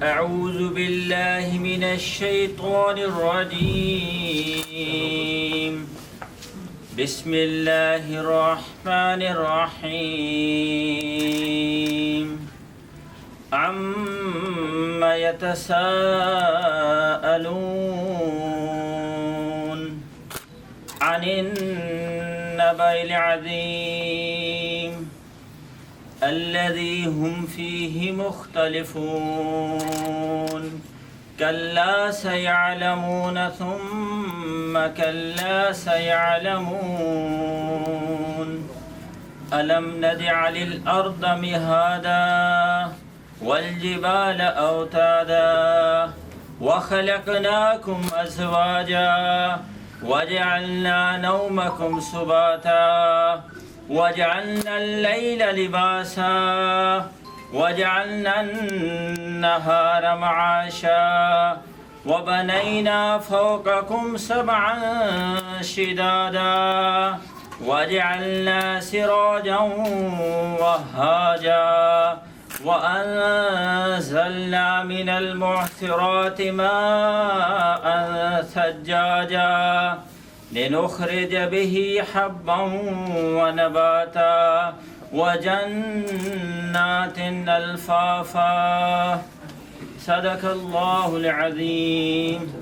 أعوذ بالله من الشيطان الرجيم. بسم الله الرحمن الرحيم. عما يتساءلون عن النبأ العظيم الذي هم فيه مختلفون كلا سيعلمون ثم كلا سيعلمون ألم نجعل الأرض مهادا والجبال أوتادا وخلقناكم أزواجا وجعلنا نومكم سباتا وجعلنا الليل لباسا وجعلنا النهار معاشا وبنينا فوقكم سبعا شدادا وجعلنا سراجا وهاجا وأنزلنا من المعصرات ماء ثجاجا لنخرج به حبا ونباتا وجنات ألفافا. صدق الله العظيم.